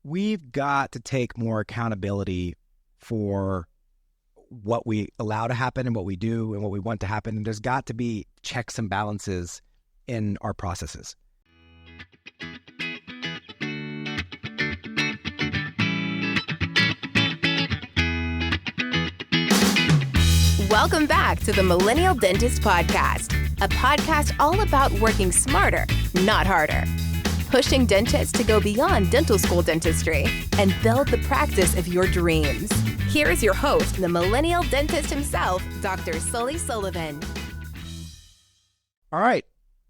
we've got to take more accountability for what we allow to happen and what we do and what we want to happen. And there's got to be checks and balances in our processes. Welcome back to the Millennial Dentist Podcast, a podcast all about working smarter, not harder. Pushing dentists to go beyond dental school dentistry and build the practice of your dreams. Here is your host, the Millennial Dentist himself, Dr. Sully Sullivan. All right,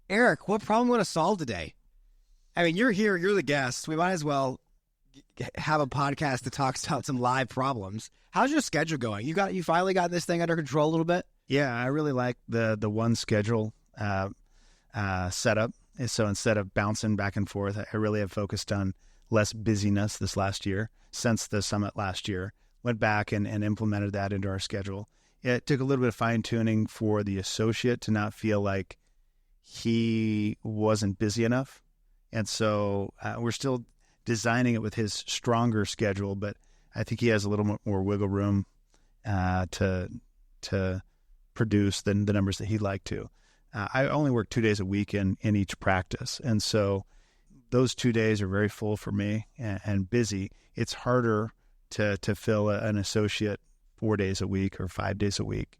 Eric, what problem we want to solve today? I mean, you're here, you're the guest. We might as well have a podcast that talks about some live problems. How's your schedule going? You finally got this thing under control a little bit? Yeah, I really like the one schedule setup. So instead of bouncing back and forth, I really have focused on less busyness this last year. Since the summit last year, went back and implemented that into our schedule. It took a little bit of fine tuning for the associate to not feel like he wasn't busy enough. And so we're still designing it with his stronger schedule, but I think he has a little more wiggle room to produce than the numbers that he'd like to. I only work 2 days a week in each practice, and so those 2 days are very full for me and busy. It's harder to fill an associate 4 days a week or 5 days a week,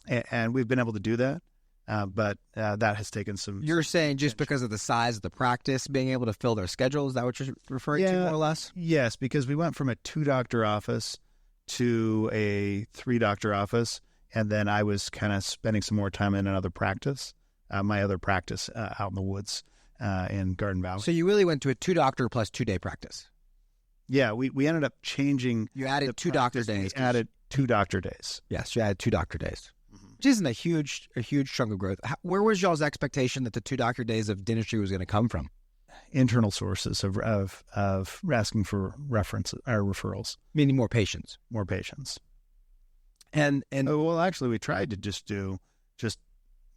and we've been able to do that, but that has taken some... You're saying just because of the size of the practice, being able to fill their schedule, is that what you're referring to more or less? Yes, because we went from a 2-doctor office to a 3-doctor office, and then I was kind of spending some more time in another practice, my other practice out in the woods in Garden Valley. So you really went to a 2-doctor plus 2-day practice? Yeah, we ended up changing. You added 2 doctor days. We added 2 doctor days. Yes, you added 2 doctor days, which isn't a huge chunk of growth. Where was y'all's expectation that the 2 doctor days of dentistry was going to come from? Internal sources of asking for references or referrals, meaning more patients. More patients. And well, actually, we tried to just do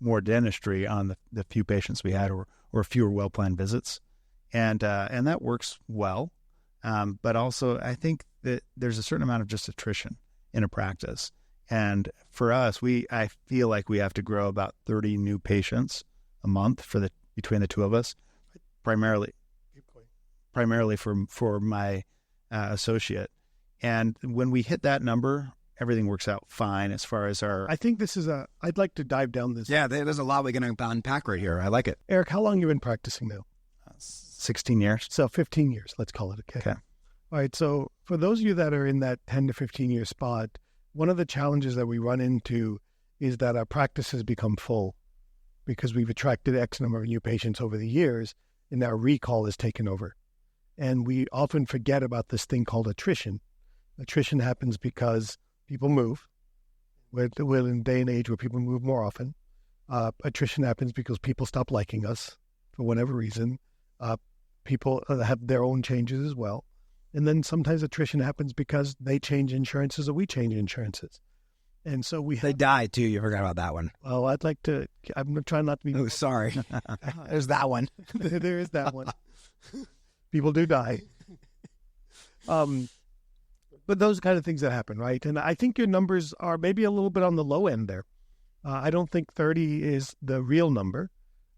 more dentistry on the few patients we had, or fewer well-planned visits, and that works well. But also, I think that there's a certain amount of just attrition in a practice, and for us, I feel like we have to grow about 30 new patients a month between the two of us, primarily for my associate, and when we hit that number, everything works out fine as far as our... I think I'd like to dive down this. Yeah, there's a lot we're going to unpack right here. I like it. Eric, how long have you been practicing now? 16 years. So 15 years, let's call it. Okay. All right, so for those of you that are in that 10 to 15 year spot, one of the challenges that we run into is that our practice has become full because we've attracted X number of new patients over the years, and our recall is taken over. And we often forget about this thing called attrition. Attrition happens because people move. We're in a day and age where people move more often. Attrition happens because people stop liking us for whatever reason. People have their own changes as well. And then sometimes attrition happens because they change insurances or we change insurances. And so they die too. You forgot about that one. Well, I'm trying not to be... Oh, sorry. There's that one. There is that one. People do die. But those kind of things that happen, right? And I think your numbers are maybe a little bit on the low end there. I don't think 30 is the real number.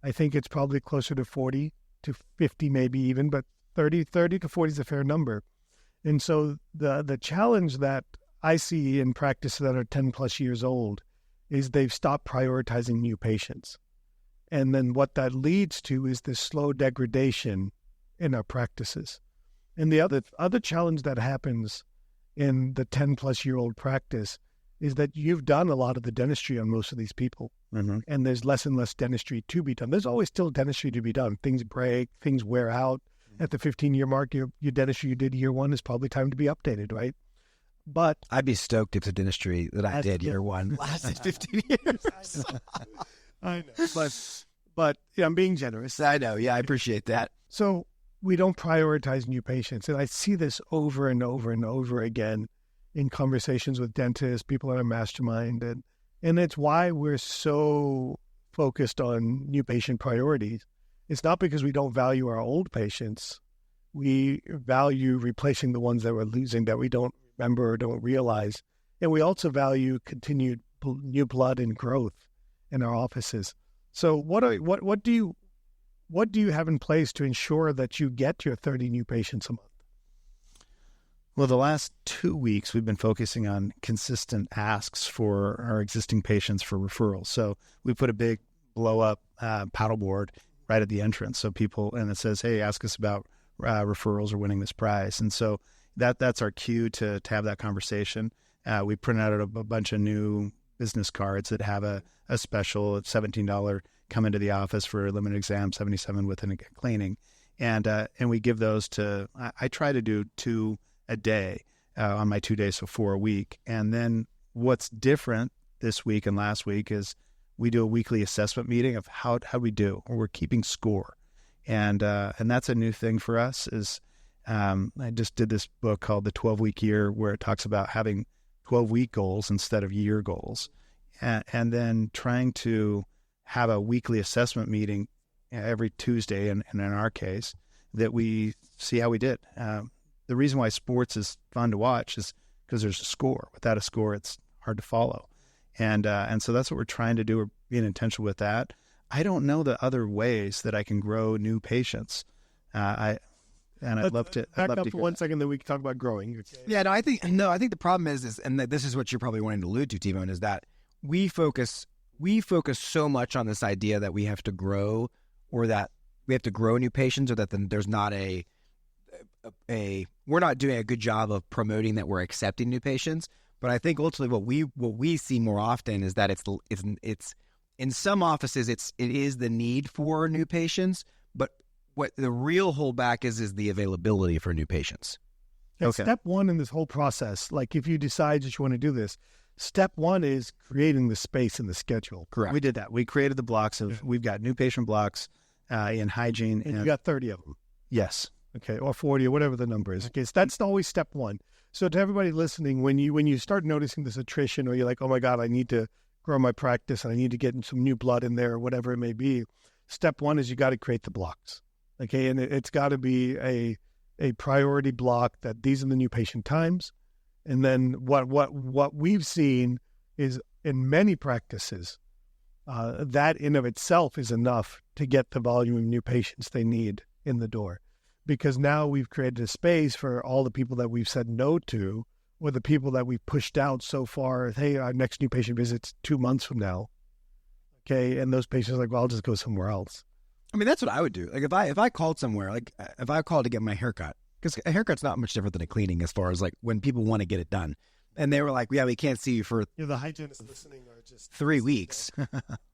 I think it's probably closer to 40 to 50 maybe even, but 30 to 40 is a fair number. And so the challenge that I see in practice that are 10 plus years old is they've stopped prioritizing new patients. And then what that leads to is this slow degradation in our practices. And the other challenge that happens in the 10 plus year old practice is that you've done a lot of the dentistry on most of these people. Mm-hmm. And there's less and less dentistry to be done. There's always still dentistry to be done. Things break, things wear out. At the 15-year mark, your dentistry you did year one is probably time to be updated, right? But I'd be stoked if the dentistry that I did year one lasted 15 years. I know. But yeah, I'm being generous. I know. Yeah, I appreciate that. So we don't prioritize new patients. And I see this over and over and over again in conversations with dentists, people at a mastermind. And it's why we're so focused on new patient priorities. It's not because we don't value our old patients. We value replacing the ones that we're losing that we don't remember or don't realize. And we also value continued new blood and growth in our offices. So what do you have in place to ensure that you get your 30 new patients a month? Well, the last 2 weeks, we've been focusing on consistent asks for our existing patients for referrals. So we put a big blow-up paddleboard right at the entrance. So people, and it says, hey, ask us about referrals or winning this prize. And so that's our cue to have that conversation. We print out a bunch of new business cards that have a special $17 come into the office for a limited exam, $77 with a cleaning. And we give those to, I try to do 2 a day on my 2 days, so 4 a week. And then what's different this week and last week is we do a weekly assessment meeting of how we do, or we're keeping score. And that's a new thing for us is I just did this book called The 12-Week Year, where it talks about having 12-week goals instead of year goals. And then trying to have a weekly assessment meeting every Tuesday, and in our case, that we see how we did. The reason why sports is fun to watch is because there's a score. Without a score, it's hard to follow. And so that's what we're trying to do. We're being intentional with that. I don't know the other ways that I can grow new patients. I'd love to back up to for 1 second, then we can talk about growing. Okay. Yeah, I think the problem is, and this is what you're probably wanting to allude to, T-Bone, is that we focus so much on this idea that we have to grow, or that we have to grow new patients, or that there's not we're not doing a good job of promoting that we're accepting new patients. But I think ultimately what we see more often is that it's in some offices it is the need for new patients, but what the real holdback is the availability for new patients. Okay. Step one in this whole process, like if you decide that you want to do this, step one is creating the space in the schedule. Correct. We did that. We created the blocks we've got new patient blocks in hygiene. And you got 30 of them. Yes. Okay. Or 40 or whatever the number is. Okay. So that's always step one. So to everybody listening, when you start noticing this attrition, or you're like, oh my God, I need to grow my practice and I need to get some new blood in there, or whatever it may be, step one is you got to create the blocks. Okay. And it's got to be a priority block that these are the new patient times. And then what we've seen is in many practices, that in of itself is enough to get the volume of new patients they need in the door. Because now we've created a space for all the people that we've said no to, or the people that we've pushed out so far. Hey, our next new patient visit's 2 months from now. Okay. And those patients are like, well, I'll just go somewhere else. I mean, that's what I would do. Like if I called somewhere, like if I called to get my haircut, because a haircut's not much different than a cleaning as far as like when people want to get it done. And they were like, yeah, we can't see you for the hygienist listening or just 3 weeks.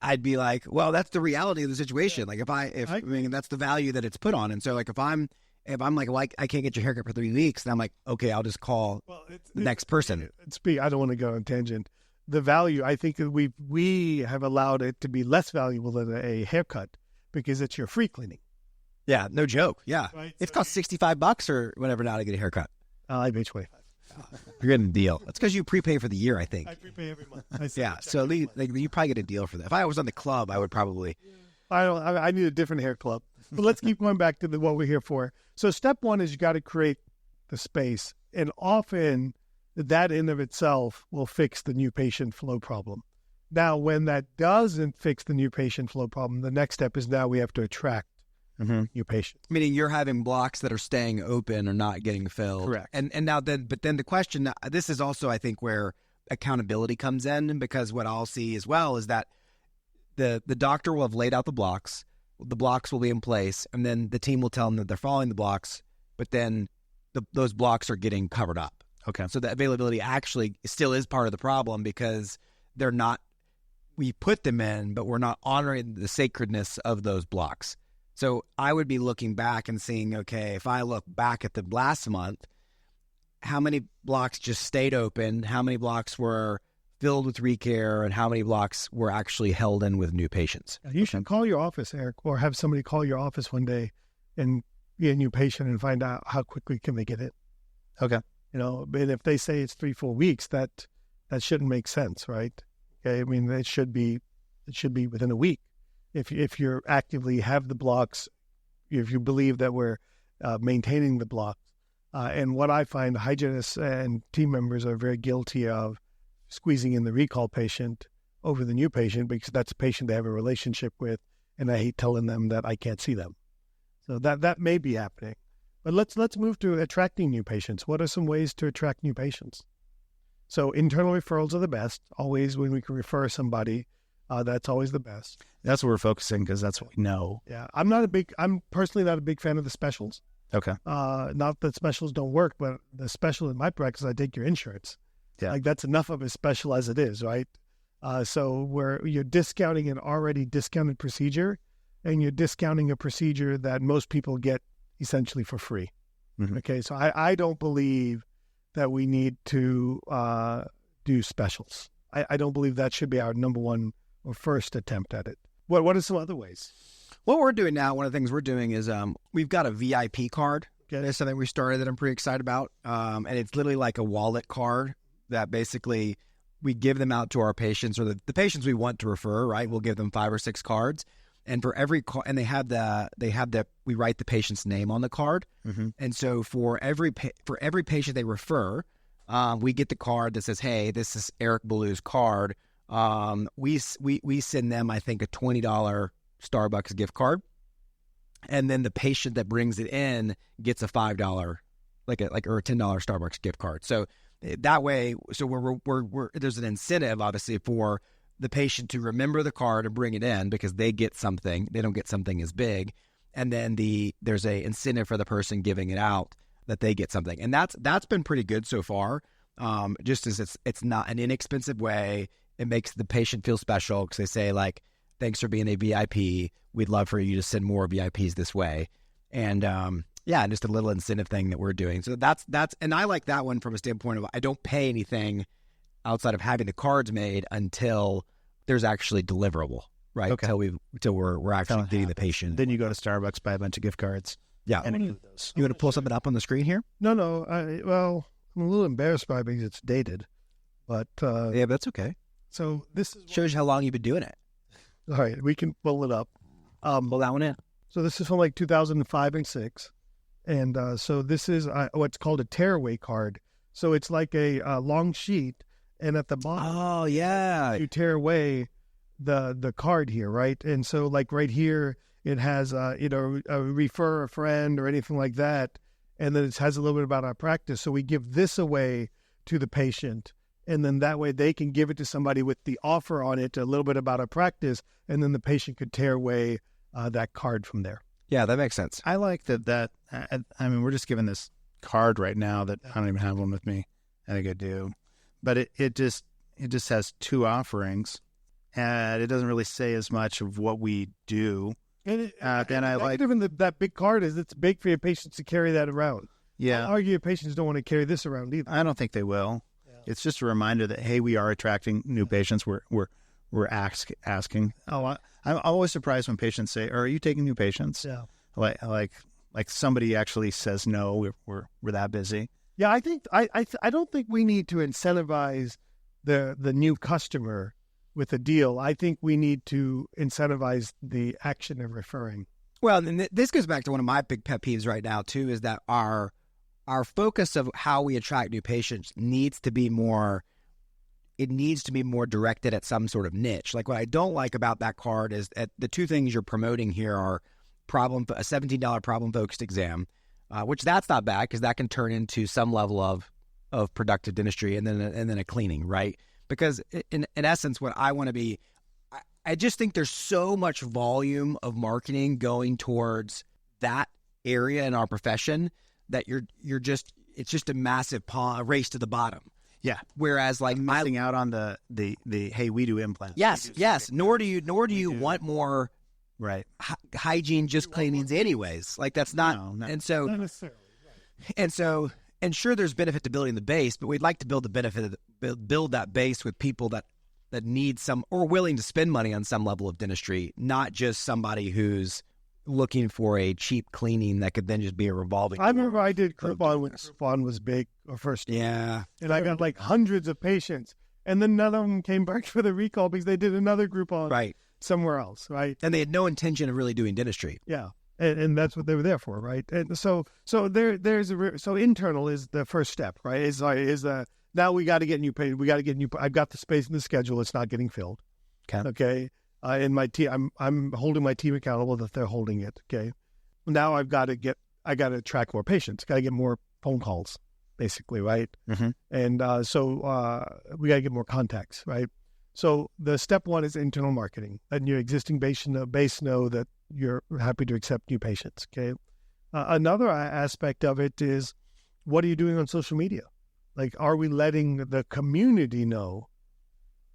I'd be like, well, that's the reality of the situation. Yeah. Like I mean, that's the value that it's put on. And so like if I'm like, well, I can't get your haircut for 3 weeks, then I'm like, okay, I'll just call the next person. I don't want to go on a tangent. The value, I think that we have allowed it to be less valuable than a haircut because it's your free cleaning. Yeah, no joke. Yeah. Right? It's cost $65 or whatever now to get a haircut. I pay $25. You're getting a deal. That's because you prepay for the year, I think. I prepay every month. Yeah, so you probably get a deal for that. If I was on the club, I would probably. I need a different hair club. But let's keep going back to what we're here for. So step one is you got to create the space. And often that in of itself will fix the new patient flow problem. Now, when that doesn't fix the new patient flow problem, the next step is now we have to attract new patients. Meaning you're having blocks that are staying open or not getting filled. Correct. And now then the question, this is also, I think, where accountability comes in, because what I'll see as well is that the doctor will have laid out the blocks will be in place, and then the team will tell them that they're following the blocks, but then those blocks are getting covered up. Okay. So the availability actually still is part of the problem, because they're not, we put them in, but we're not honoring the sacredness of those blocks. So I would be looking back and seeing, okay, if I look back at the last month, how many blocks just stayed open, how many blocks were filled with recare, and how many blocks were actually held in with new patients. You should call your office, Eric, or have somebody call your office one day and be a new patient and find out how quickly can they get in. Okay. And if they say it's 3-4 weeks, that shouldn't make sense, right? Okay. I mean, it should be within a week. If you actively have the blocks, if you believe that we're maintaining the blocks. And what I find hygienists and team members are very guilty of squeezing in the recall patient over the new patient because that's a patient they have a relationship with, and I hate telling them that I can't see them. So that may be happening. But let's move to attracting new patients. What are some ways to attract new patients? So internal referrals are the best. Always when we can refer somebody, that's always the best. That's what we're focusing because that's what we know. Yeah, I'm personally not a big fan of the specials. Okay. Not that specials don't work, but the special in my practice, I take your insurance. Yeah. Like that's enough of a special as it is, right? So where you're discounting an already discounted procedure, and you're discounting a procedure that most people get essentially for free. Mm-hmm. Okay, so I don't believe that we need to do specials. I don't believe that should be our number one or first attempt at it. What are some other ways? What we're doing now, one of the things we're doing is we've got a VIP card. Okay. That's something we started that I'm pretty excited about. And it's literally like a wallet card that basically we give them out to our patients or the patients we want to refer, right? We'll give them 5 or 6 cards. And for every and they have we write the patient's name on the card. Mm-hmm. And so for every patient they refer, we get the card that says, "Hey, this is Eric Ballou's card." We send them, I think, a $20 Starbucks gift card, and then the patient that brings it in gets a $5 or a $10 Starbucks gift card. So that way, we're there's an incentive obviously for the patient to remember the card and bring it in because they get something. They don't get something as big, and then there's a incentive for the person giving it out that they get something, and that's been pretty good so far. Just as it's not an inexpensive way, it makes the patient feel special because they say like, "Thanks for being a VIP. We'd love for you to send more VIPs this way," and just a little incentive thing that we're doing. So that's and I like that one from a standpoint of I don't pay anything outside of having the cards made until there's actually deliverable, right? Okay. Until we're actually getting the patient. Then you go to Starbucks, buy a bunch of gift cards. Yeah. And include those. You want to pull something up on the screen here? No. I'm a little embarrassed by it because it's dated, but Yeah, but that's okay. so this is Shows you how long you've been doing it. all right. We can pull it up. Pull that one in. So this is from like 2005 and 6, and so this is what's called a tearaway card. So it's like a long sheet, and at the bottom, Oh yeah. you tear away the card here, right? And so like right here, it has refer a friend or anything like that, and then it has a little bit about our practice. So we give this away to the patient, and then that way they can give it to somebody with the offer on it, a little bit about our practice, and then the patient could tear away that card from there. Yeah, that makes sense. I like that. I mean, we're just given this card right now that I don't even have one with me. I think I do, but it just has 2 offerings, and it doesn't really say as much of what we do. And then I like even that big card is it's big for your patients to carry that around. yeah. I'll argue your patients don't want to carry this around either. I don't think they will. Yeah. It's just a reminder that hey, we are attracting new patients. We're asking. I'm always surprised when patients say, "Are you taking new patients?" Yeah. Like somebody actually says no. We're that busy. Yeah, I think I don't think we need to incentivize the new customer with a deal. I think we need to incentivize the action of referring. Well, and this goes back to one of my big pet peeves right now too, is that our focus of how we attract new patients needs to be more directed at some sort of niche. Like what I don't like about that card is that the 2 things you're promoting here are a $17 problem-focused exam, which that's not bad because that can turn into some level of productive dentistry and then a cleaning, right? Because in essence, what I want to be, I just think there's so much volume of marketing going towards that area in our profession that it's just a massive race to the bottom. Yeah. Whereas like Missing out on the hey, we do implants. Yes. Nor do you want more Right. hygiene, just cleanings anyways. Like that's not, No, not- and so, Not necessarily. Right. and sure there's benefit to building the base, but we'd like to build that base with people that need some or willing to spend money on some level of dentistry, not just somebody who's looking for a cheap cleaning that could then just be a revolving. I remember I did Groupon when Groupon was big or first. Yeah. And I got like hundreds of patients, and then none of them came back for the recall because they did another Groupon Right. somewhere else, right? And they had no intention of really doing dentistry. Yeah. And that's what they were there for, right? And so internal is the first step, right? Now we got to get new patients. We got to get new. I've got the space in the schedule. It's not getting filled. Okay. In my team, I'm holding my team accountable that they're holding it. Okay. Now I got to attract more patients. Got to get more phone calls, basically, right? Mm-hmm. And so we got to get more contacts, right? So the step one is internal marketing. Letting your existing base know that you're happy to accept new patients. Okay. Another aspect of it is, what are you doing on social media? Like, are we letting the community know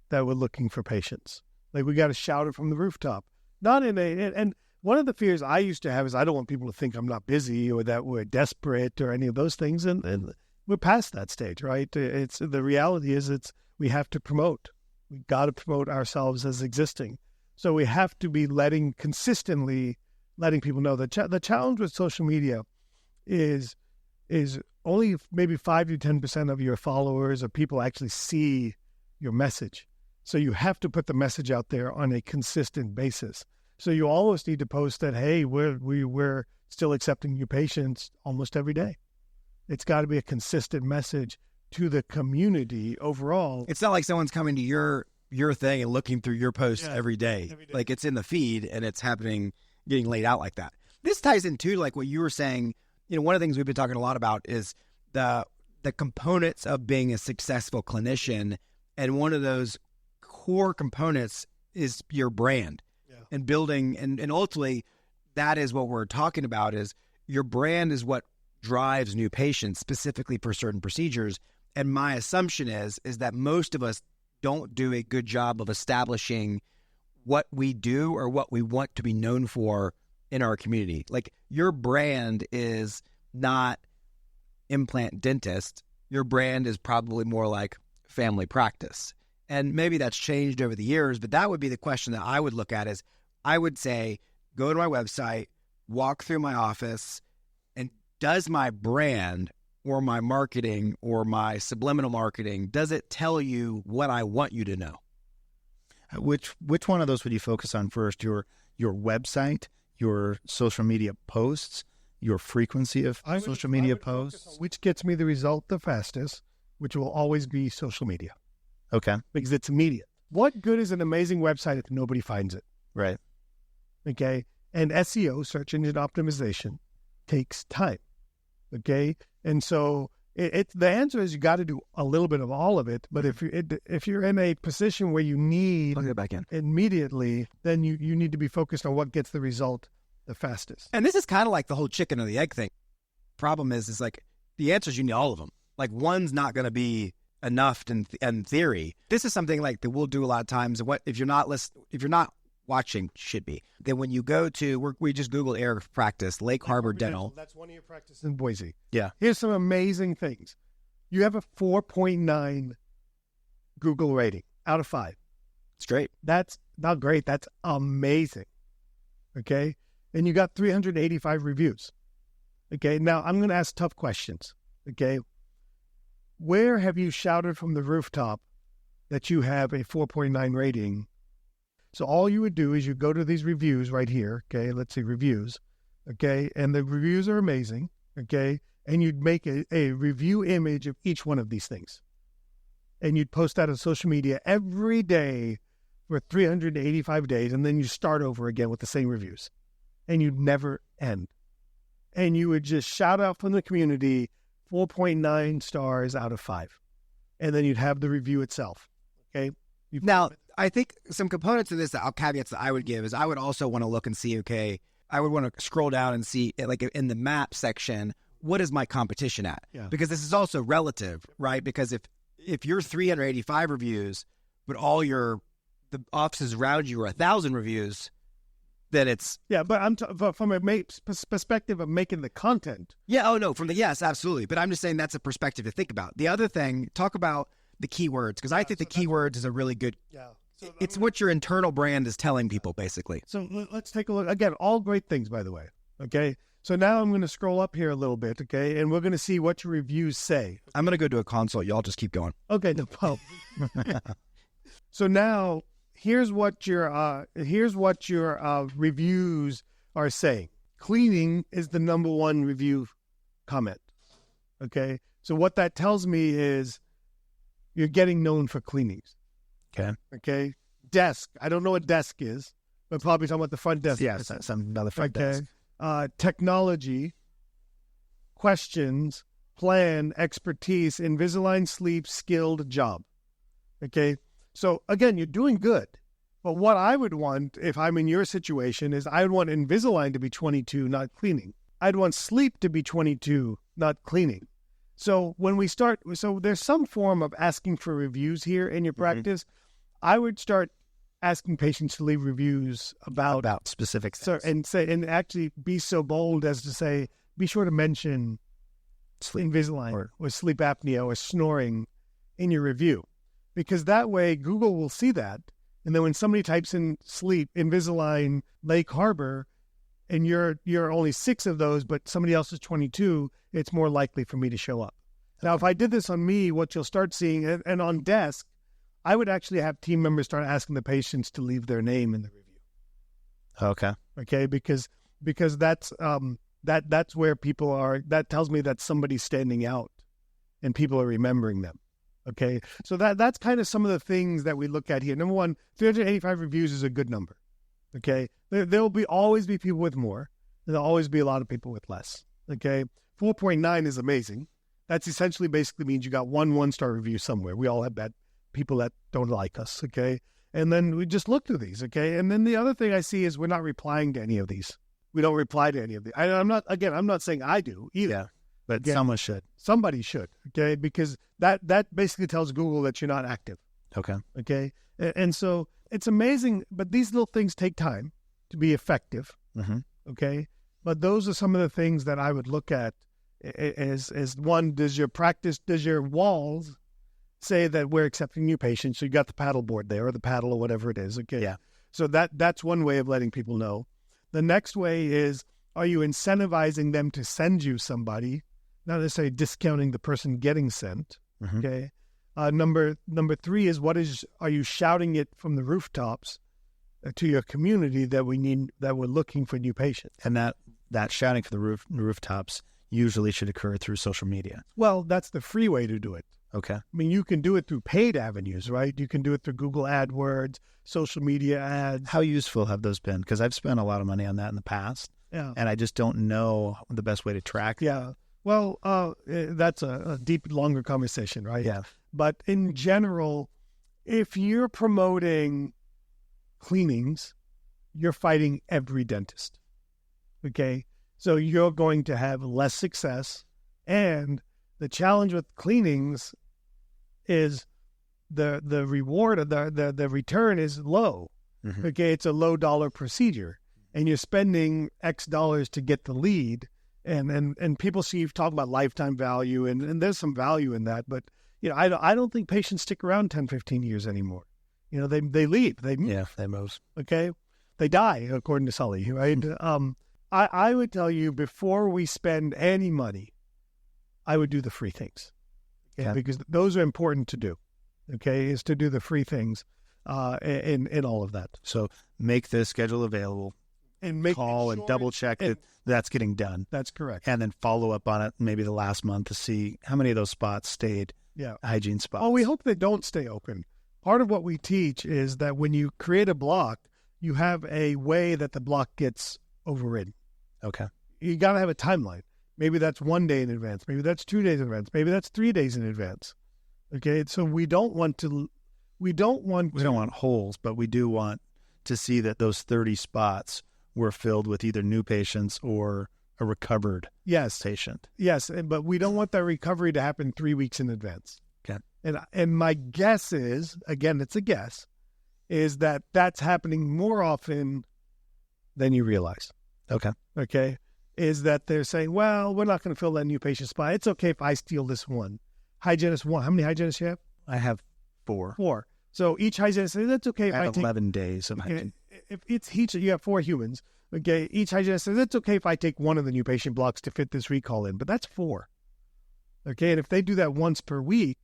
that we're looking for patients? Like, we got to shout it from the rooftop. And one of the fears I used to have is I don't want people to think I'm not busy or that we're desperate or any of those things. And we're past that stage, right? The reality is we have to promote. We got to promote ourselves as existing. So we have to be consistently letting people know that the challenge with social media is only maybe 5 to 10% of your followers or people actually see your message. So you have to put the message out there on a consistent basis. So you almost need to post that, hey, we're still accepting new patients almost every day. It's got to be a consistent message to the community overall. It's not like someone's coming to your thing and looking through your posts every day. Like, it's in the feed and it's happening, getting laid out like that. This ties into like what you were saying. One of the things we've been talking a lot about is the components of being a successful clinician. And one of those core components is your brand and building. And ultimately, that is what we're talking about, is your brand is what drives new patients, specifically for certain procedures. And my assumption is that most of us don't do a good job of establishing what we do or what we want to be known for in our community. Like, your brand is not implant dentist. Your brand is probably more like family practice. And maybe that's changed over the years, but that would be the question that I would look at. Is I would say, go to my website, walk through my office, and does my brand or my marketing or my subliminal marketing, does it tell you what I want you to know? Which one of those would you focus on first? Your website, your social media posts, your frequency of social media posts? Which gets me the result the fastest, which will always be social media. Okay. Because it's immediate. What good is an amazing website if nobody finds it? Right. Okay. And SEO, search engine optimization, takes time. Okay. And so the answer is you got to do a little bit of all of it. But if you're in a position where you need I'll get back in immediately, then you need to be focused on what gets the result the fastest. And this is kind of like the whole chicken or the egg thing. Problem is like the answer is you need all of them. Like, one's not going to be enough in theory. This is something like that we'll do a lot of times. If you're not watching, should be. Then when you go to, we just Google Eric's practice, Lake Harbor Dental. That's one of your practices in Boise. Yeah. Here's some amazing things. You have a 4.9 Google rating out of 5. Straight. That's not great. That's amazing. Okay. And you got 385 reviews. Okay. Now I'm going to ask tough questions. Okay. Where have you shouted from the rooftop that you have a 4.9 rating? So all you would do is you go to these reviews right here. Okay. Let's see, reviews. Okay. And the reviews are amazing. Okay. And you'd make a review image of each one of these things. And you'd post that on social media every day for 385 days. And then you start over again with the same reviews. And you'd never end. And you would just shout out from the community 4.9 stars out of 5. And then you'd have the review itself. Okay. Now, I think some components of this, caveats that I would give is I would also want to look and see, okay, I would want to scroll down and see, like in the map section, what is my competition at? Yeah. Because this is also relative, right? Because if you're 385 reviews, but the offices around you are 1,000 reviews, then it's... Yeah, but from a perspective of making the content. Yeah, oh no, yes, absolutely. But I'm just saying that's a perspective to think about. The other thing, talk about the keywords, because I think the keywords is a really good... Yeah. So, it's what your internal brand is telling people, basically. So let's take a look. Again, all great things, by the way. Okay. So now I'm going to scroll up here a little bit. Okay. And we're going to see what your reviews say. I'm going to go to a consult. Y'all just keep going. Okay. No problem. So now here's what your reviews are saying. cleaning is the number one review comment. Okay. So what that tells me is you're getting known for cleanings. Okay. Okay. Desk. I don't know what desk is, but probably talking about the front desk. Yeah, some other front desk. Technology, questions, plan, expertise, Invisalign, sleep, skilled, job. Okay. So again, you're doing good. But what I would want if I'm in your situation is I would want Invisalign to be 22, not cleaning. I'd want sleep to be 22, not cleaning. So when we start, so there's some form of asking for reviews here in your practice. I would start asking patients to leave reviews about specific things. And actually be so bold as to say, be sure to mention Sleep. Invisalign or sleep apnea or snoring in your review. Because that way Google will see that. And then when somebody types in sleep, Invisalign, Lake Harbor, and you're only 6 of those, but somebody else is 22, it's more likely for me to show up. Now, if I did this on me, what you'll start seeing, and on desk, I would actually have team members start asking the patients to leave their name in the review. Okay. Okay, because that's that's where people are. That tells me that somebody's standing out, and people are remembering them. Okay, so that's kind of some of the things that we look at here. Number one, 385 reviews is a good number. Okay, there will always be people with more. There'll always be a lot of people with less. Okay, 4.9 is amazing. That's essentially basically means you got one 1-star review somewhere. We all have bad people that don't like us. Okay, and then we just look through these. Okay, and then the other thing I see is we're not replying to any of these. We don't reply to any of these. I'm not saying I do either. Yeah. But Again, someone should. Somebody should, okay? Because that basically tells Google that you're not active, Okay. okay? And so it's amazing, but these little things take time to be effective, okay? But those are some of the things that I would look at as one, does your walls say that we're accepting new patients? So you got the paddle board there or the paddle or whatever it is, okay? Yeah. So that's one way of letting people know. The next way is, are you incentivizing them to send you somebody? Not necessarily discounting the person getting sent. Okay. Number 3 is are you shouting it from the rooftops to your community that we're looking for new patients? And that shouting from the rooftops usually should occur through social media. Well, that's the free way to do it. Okay. I mean, you can do it through paid avenues, right? You can do it through Google AdWords, social media ads. How useful have those been? Because I've spent a lot of money on that in the past. Yeah. And I just don't know the best way to track. Yeah. Well, that's a deep, longer conversation, right? Yeah. But in general, if you're promoting cleanings, you're fighting every dentist. Okay? So you're going to have less success. And the challenge with cleanings is the reward, the return is low. Okay? It's a low dollar procedure. And you're spending X dollars to get the lead. And people see you talk about lifetime value, and there's some value in that. But, I don't think patients stick around 10, 15 years anymore. They leave. They move. Okay? They die, according to Sully, right? I would tell you, before we spend any money, I would do the free things. Okay? Yeah. Because those are important to do. Okay? Is to do the free things in all of that. So make the schedule available. And call and double check that that's getting done. That's correct. And then follow up on it maybe the last month to see how many of those spots stayed hygiene spots. Oh, we hope they don't stay open. Part of what we teach is that when you create a block, you have a way that the block gets overridden. Okay. You got to have a timeline. Maybe that's 1 day in advance. Maybe that's 2 days in advance. Maybe that's 3 days in advance. Okay. So we don't want holes, but we do want to see that those 30 spots were filled with either new patients or a recovered patient. Yes, but we don't want that recovery to happen 3 weeks in advance. Okay. And my guess is, again, it's a guess, is that that's happening more often than you realize. Okay. Okay. Is that they're saying, well, we're not going to fill that new patient spot. It's okay if I steal this one. Hygienist 1. How many hygienists you have? I have 4. 4. So each hygienist says, that's okay if I I have take 11 days of hygiene. If it's each, you have 4 humans. Okay, each hygienist says, it's okay if I take one of the new patient blocks to fit this recall in, but that's 4. Okay, and if they do that once per week,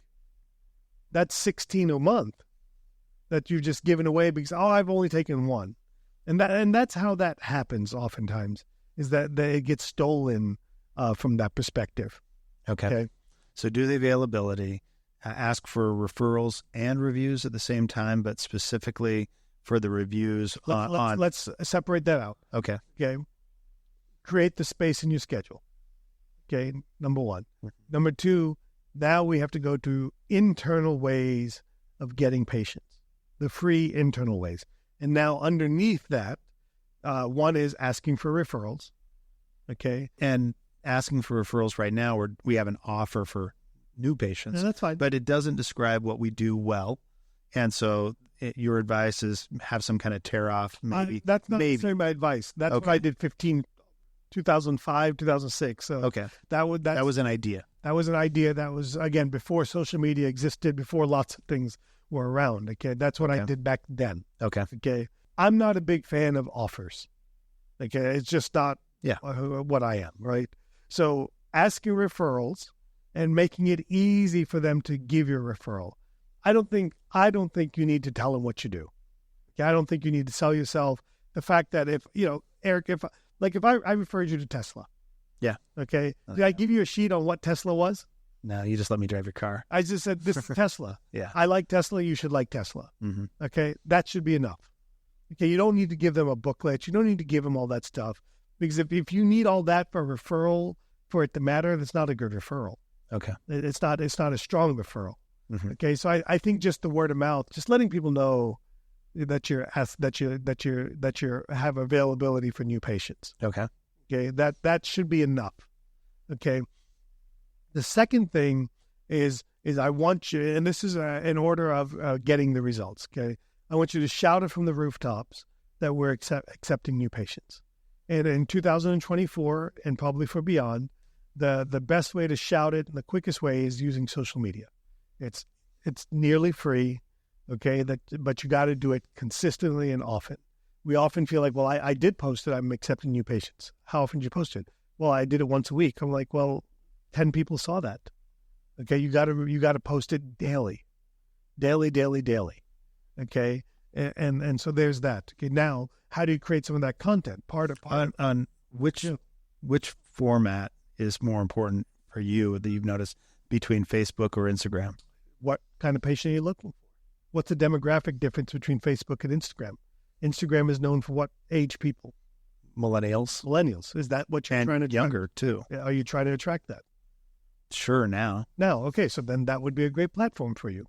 that's 16 a month that you've just given away because, I've only taken 1. And that's how that happens oftentimes, is that it gets stolen from that perspective. Okay. So do the availability, ask for referrals and reviews at the same time, but specifically for the reviews Let's separate that out. Okay. Okay. Create the space in your schedule. Okay. Number one. Number two, now we have to go to internal ways of getting patients, the free internal ways. And now underneath that, one is asking for referrals. Okay. And asking for referrals right now, we have an offer for new patients. Yeah, that's fine. But it doesn't describe what we do well. And so your advice is have some kind of tear off, maybe. That's not necessarily my advice. That's what I did 2005, 2006. So okay. That was an idea. That was an idea that was, again, before social media existed, before lots of things were around. Okay. That's what I did back then. Okay. Okay. I'm not a big fan of offers. Okay. It's just not what I am, right? So asking referrals and making it easy for them to give you a referral. I don't think you need to tell them what you do. Okay. I don't think you need to sell yourself. The fact that Eric, if I referred you to Tesla. Yeah. Okay. Did I give you a sheet on what Tesla was? No, you just let me drive your car. I just said, this is Tesla. Yeah. I like Tesla. You should like Tesla. Mm-hmm. Okay. That should be enough. Okay. You don't need to give them a booklet. You don't need to give them all that stuff. Because if you need all that for a referral, for it to matter, that's not a good referral. Okay. It's not a strong referral. Mm-hmm. Okay. So I think just the word of mouth, just letting people know that you have availability for new patients. Okay. Okay. That should be enough. Okay. The second thing is I want you, and this is in order of getting the results. Okay. I want you to shout it from the rooftops that we're accepting new patients. And in 2024 and probably for beyond, the best way to shout it and the quickest way is using social media. It's nearly free, okay, but you got to do it consistently and often. We often feel like, well, I did post it. I'm accepting new patients. How often did you post it? Well, I did it once a week. I'm like, well, 10 people saw that. Okay, you got to post it daily. Okay, and so there's that. Okay, now how do you create some of that content? On which format is more important for you that you've noticed between Facebook or Instagram? What kind of patient are you looking for? What's the demographic difference between Facebook and Instagram? Instagram is known for what age people? Millennials. Is that what you're trying to attract? Younger too. Are you trying to attract that? Sure. Now, okay. So then that would be a great platform for you.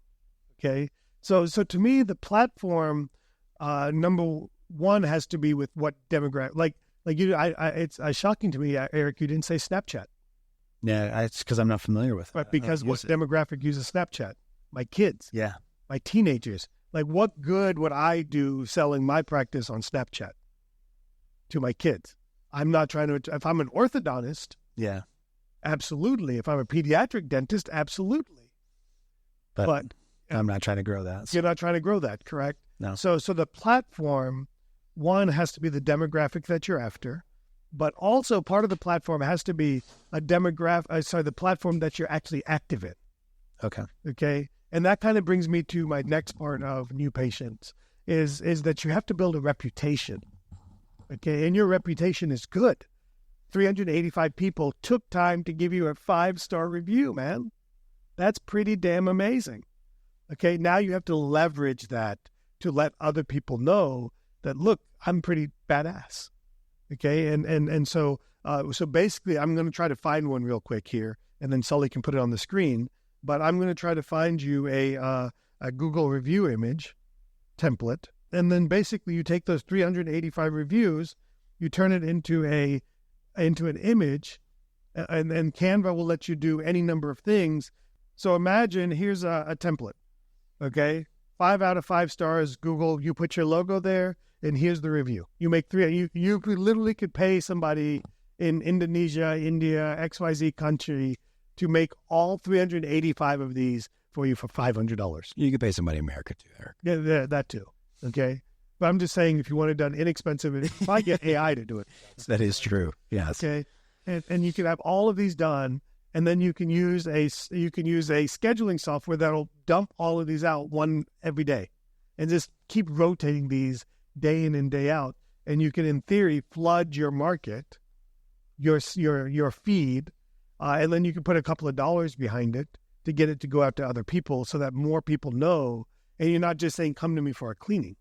Okay. So to me, the platform, number one has to be with what demographic, like you, it's shocking to me, Eric, you didn't say Snapchat. Yeah. It's because I'm not familiar with it. But because what demographic uses Snapchat? My kids. Yeah. My teenagers. Like, what good would I do selling my practice on Snapchat to my kids? I'm not trying to, if I'm an orthodontist. Yeah. Absolutely. If I'm a pediatric dentist, absolutely. But I'm not trying to grow that. So. You're not trying to grow that, correct? No. So the platform, one, has to be the demographic that you're after, but also part of the platform has to be the platform that you're actually active in. Okay. Okay. And that kind of brings me to my next part of new patients is that you have to build a reputation. Okay. And your reputation is good. 385 people took time to give you a 5-star review, man. That's pretty damn amazing. Okay. Now you have to leverage that to let other people know that, look, I'm pretty badass. Okay. And so basically I'm going to try to find one real quick here, and then Sully can put it on the screen. But I'm going to try to find you a Google review image template. And then basically you take those 385 reviews, you turn it into an image, and Canva will let you do any number of things. So imagine here's a template. Okay. 5 out of 5 stars, Google, you put your logo there, and here's the review. You make 3, you literally could pay somebody in Indonesia, India, XYZ country to make all 385 of these for you for $500. You could pay somebody in America too, Eric. Yeah, that too. Okay. But I'm just saying, if you want it done inexpensive, if I get AI to do it. That is true. Yes. Okay. And you can have all of these done, and then you can use a scheduling software that'll dump all of these out one every day, and just keep rotating these day in and day out. And you can, in theory, flood your market your feed, and then you can put a couple of dollars behind it to get it to go out to other people so that more people know, and you're not just saying, come to me for a cleaning.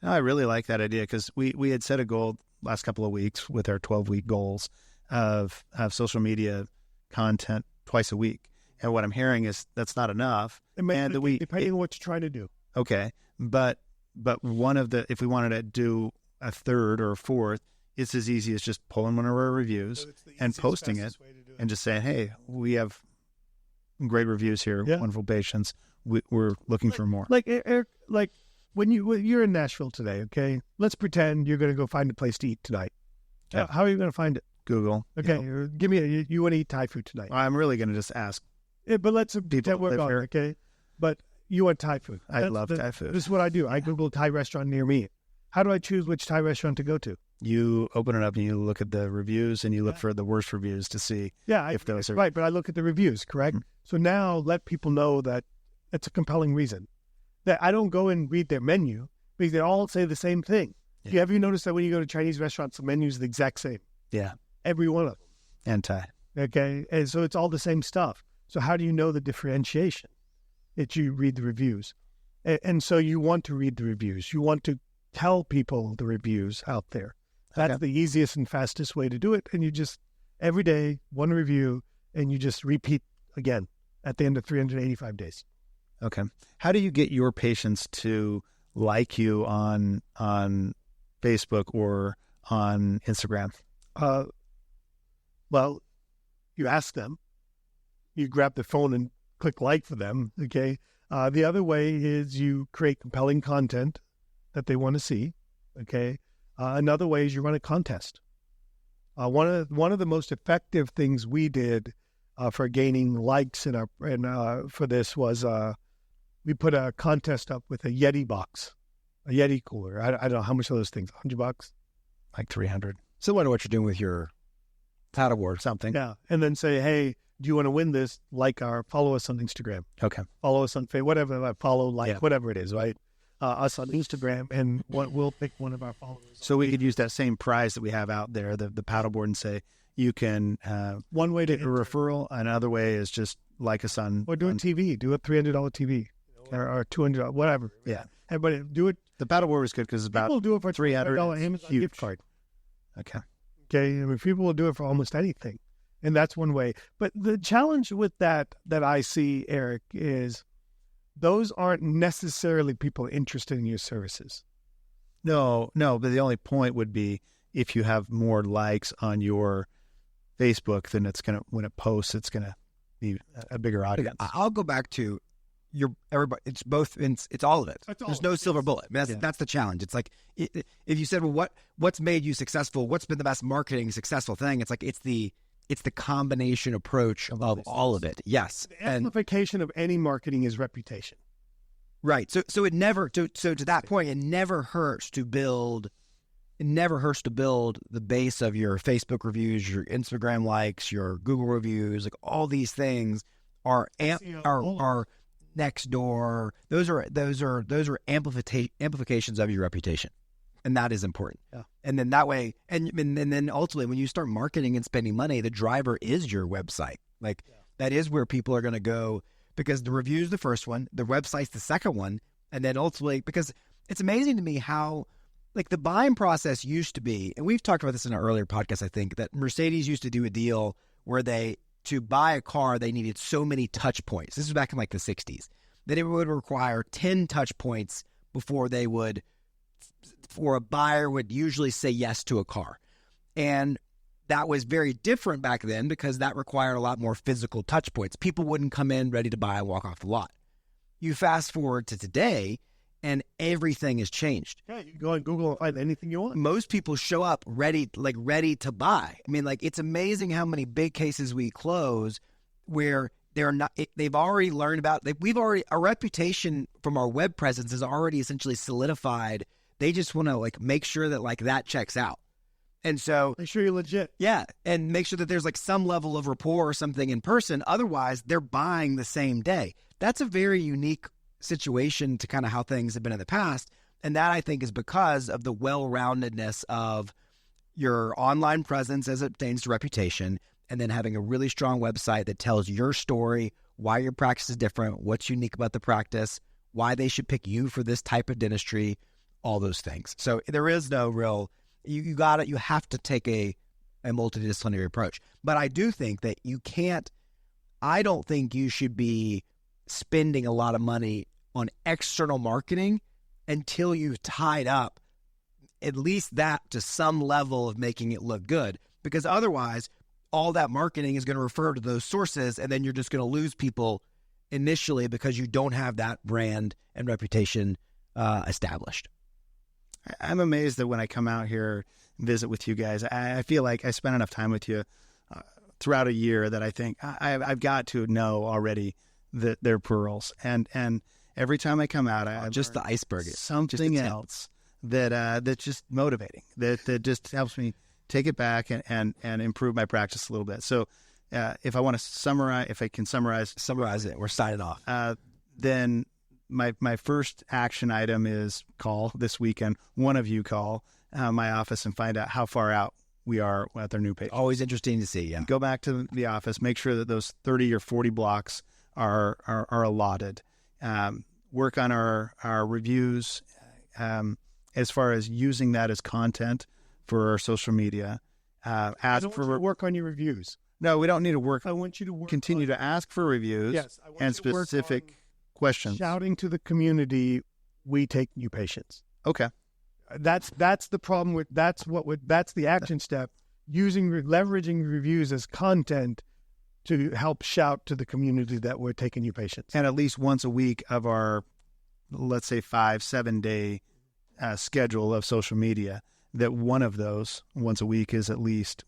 I really like that idea because we had set a goal last couple of weeks with our 12-week goals of social media content twice a week. And what I'm hearing is that's not enough. Depending on what you're trying to do. Okay. But if we wanted to do a third or a fourth, it's as easy as just pulling one of our reviews and posting it and just saying, hey, we have great reviews here, wonderful patients. We're looking for more. Like, Eric, when you're in Nashville today, okay, let's pretend you're going to go find a place to eat tonight. Yeah. How are you going to find it? Google. Okay, give me you want to eat Thai food tonight. I'm really going to just ask. But let's pretend we're gone, okay? But you want Thai food. I love Thai food. This is what I do. I Google a Thai restaurant near me. How do I choose which Thai restaurant to go to? You open it up and you look at the reviews and you look for the worst reviews to see if those are... Right, but I look at the reviews, correct? Mm-hmm. So now let people know that it's a compelling reason. That I don't go and read their menu because they all say the same thing. Yeah. Have you noticed that when you go to Chinese restaurants, the menu is the exact same? Yeah. Every one of them. And Thai. Okay, and so it's all the same stuff. So how do you know the differentiation? That you read the reviews. And so you want to read the reviews. You want to tell people the reviews out there. That's the easiest and fastest way to do it. And you just, every day, one review, and you just repeat again at the end of 385 days. Okay. How do you get your patients to like you on Facebook or on Instagram? Well, you ask them. You grab the phone and click like for them, okay? The other way is you create compelling content that they want to see, okay? Another way is you run a contest. One of the most effective things we did for gaining likes for this was we put a contest up with a Yeti box, a Yeti cooler. I don't know how much are those things, $100? Like 300. Similar to what you're doing with your paddleboard or something. Yeah, and then say, hey, do you want to win this? Follow us on Instagram. Okay. Follow us on Facebook, whatever, whatever it is, right? Us on Instagram, and we'll pick one of our followers. So we could use that same prize that we have out there, the paddleboard, and say, you can one way to get a referral. Another way is just like us on... Or do a TV. Do a $300 TV or $200, whatever. Yeah. Everybody do it. The paddleboard is good because it's about... People do it for $300 Amazon huge. gift card. Okay. Okay. I mean, people will do it for almost anything. And that's one way. But the challenge with that I see, Eric, is those aren't necessarily people interested in your services. No, but the only point would be if you have more likes on your Facebook, then when it posts, it's going to be a bigger audience. I'll go back to everybody. It's both. It's all of it. There's no silver bullet. I mean, that's the challenge. It's like if you said, well, what's made you successful? What's been the best marketing successful thing? It's like it's the combination approach of all of it. Yes. The amplification of any marketing is reputation. Right. So it never to that point, it never hurts to build the base of your Facebook reviews, your Instagram likes, your Google reviews, like all these things are next door. Those are amplifications of your reputation. And that is important. Yeah. And then that way, and then ultimately, when you start marketing and spending money, the driver is your website. That is where people are going to go, because the review is the first one, the website's the second one, and then ultimately, because it's amazing to me how, the buying process used to be, and we've talked about this in an earlier podcast, I think, that Mercedes used to do a deal where to buy a car, they needed so many touch points. This was back in the 60s. That it would require 10 touch points before a buyer would usually say yes to a car. And that was very different back then because that required a lot more physical touch points. People wouldn't come in ready to buy and walk off the lot. You fast forward to today and everything has changed. Yeah, you go on Google and find anything you want. Most people show up ready to buy. I mean, it's amazing how many big cases we close where they've already learned about, our reputation from our web presence is already essentially solidified. They just want to make sure that that checks out. And so make sure you're legit. Yeah. And make sure that there's some level of rapport or something in person. Otherwise they're buying the same day. That's a very unique situation to kind of how things have been in the past. And that I think is because of the well-roundedness of your online presence as it pertains to reputation, and then having a really strong website that tells your story, why your practice is different, what's unique about the practice, why they should pick you for this type of dentistry, all those things. So there is no real, you have to take a multidisciplinary approach. But I do think that I don't think you should be spending a lot of money on external marketing until you've tied up at least that to some level of making it look good. Because otherwise, all that marketing is going to refer to those sources, and then you're just going to lose people initially because you don't have that brand and reputation established. I'm amazed that when I come out here and visit with you guys, I feel like I spent enough time with you throughout a year that I think I've got to know already that they're pearls. And every time I come out, I just the iceberg, something else that's just motivating, that just helps me take it back and improve my practice a little bit. So if I can summarize it, we're signing off. Then my first action item is call this weekend. One of you call my office and find out how far out we are with our new patients. Always interesting to see. Yeah. Go back to the office, make sure that those 30 or 40 blocks are allotted. Work on our reviews as far as using that as content for our social media. Work on your reviews. No, we don't need to work. I want you to continue to ask for reviews. Yes, and specific questions. Shouting to the community, we take new patients. Okay. That's the problem that's the action step. Leveraging reviews as content to help shout to the community that we're taking new patients. And at least once a week of our, let's say 5-7 day schedule of social media, that one of those once a week is at least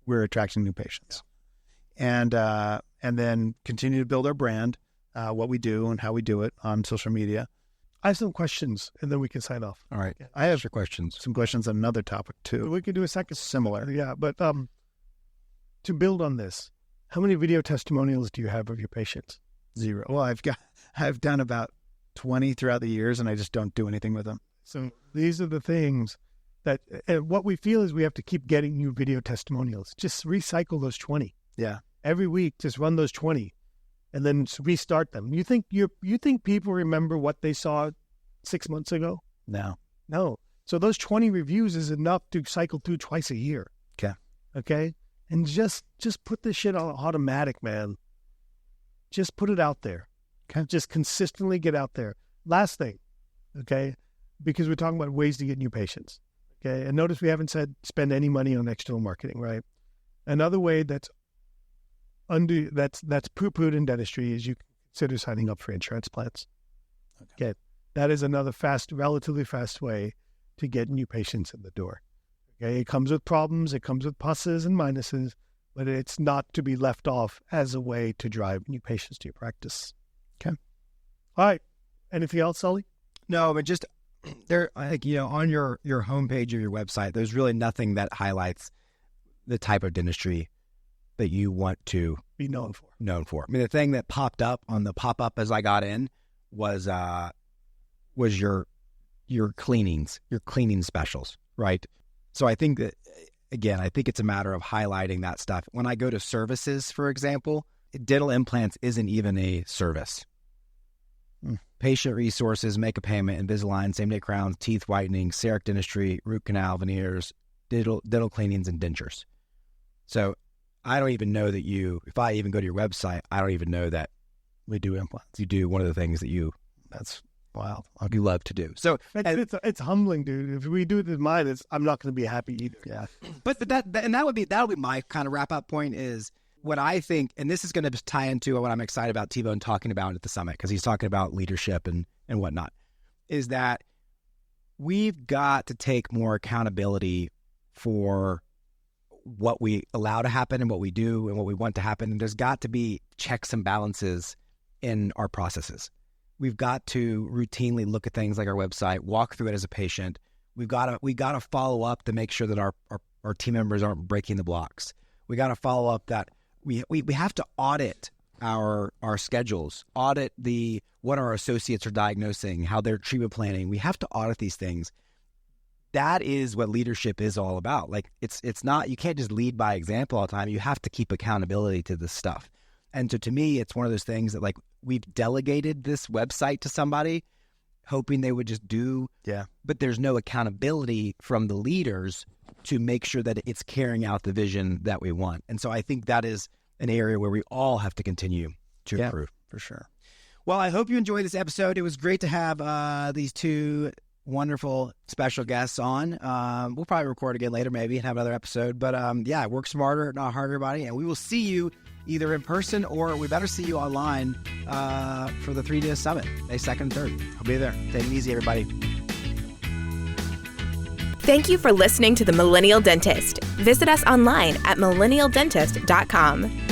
we're attracting new patients. Yeah. And then continue to build our brand, what we do and how we do it on social media. I have some questions, and then we can sign off. All right. Yeah. I have your questions. Some questions on another topic too. We can do a second. Similar. Yeah, but to build on this, how many video testimonials do you have of your patients? 0. Well, I've done about 20 throughout the years, and I just don't do anything with them. So these are the things that what we feel is we have to keep getting new video testimonials. Just recycle those 20. Yeah. Every week, just run those 20. And then restart them. You think people remember what they saw 6 months ago? No. So those 20 reviews is enough to cycle through twice a year. Okay. And just put this shit on automatic, man. Just put it out there. Okay. Just consistently get out there. Last thing, okay, because we're talking about ways to get new patients. Okay. And notice we haven't said spend any money on external marketing, right? Another way that's poo-pooed in dentistry is you consider signing up for insurance plans. Okay. That is another relatively fast way to get new patients in the door. Okay. It comes with problems. It comes with pluses and minuses, but it's not to be left off as a way to drive new patients to your practice. Okay. All right. Anything else, Sully? No, but just there, like, on your homepage of your website, there's really nothing that highlights the type of dentistry that you want to be known for. I mean, the thing that popped up on the pop-up as I got in was your cleaning specials, right? So I think that, again, it's a matter of highlighting that stuff. When I go to services, for example, dental implants isn't even a service. Patient resources, make a payment, Invisalign, same-day crowns, teeth whitening, CEREC dentistry, root canal, veneers, dental cleanings, and dentures. So I don't even know that if I even go to your website, I don't even know that we do implants. You do one of the things that that's wild. You love to do. So it's humbling, dude. If we do it in mine, I'm not going to be happy either. Yeah. But that'll be my kind of wrap up point is what I think, and this is going to tie into what I'm excited about T-Bone talking about at the summit, because he's talking about leadership and whatnot, is that we've got to take more accountability for what we allow to happen and what we do and what we want to happen. And there's got to be checks and balances in our processes. We've got to routinely look at things like our website, walk through it as a patient. We got to follow up to make sure that our team members aren't breaking the blocks. We got to follow up that we have to audit our schedules, audit what our associates are diagnosing, how they're treatment planning. We have to audit these things. that is what leadership is all about. Like it's not, you can't just lead by example all the time. You have to keep accountability to this stuff. And so to me, it's one of those things that like we've delegated this website to somebody hoping they would just do, but there's no accountability from the leaders to make sure that it's carrying out the vision that we want. And so I think that is an area where we all have to continue to improve. For sure. Well, I hope you enjoyed this episode. It was great to have these two wonderful special guests on. We'll probably record again later maybe and have another episode. But work smarter, not harder, everybody. And we will see you either in person or we better see you online for the 3-day summit, May 2nd and 3rd. I'll be there. Take it easy, everybody. Thank you for listening to The Millennial Dentist. Visit us online at millennialdentist.com.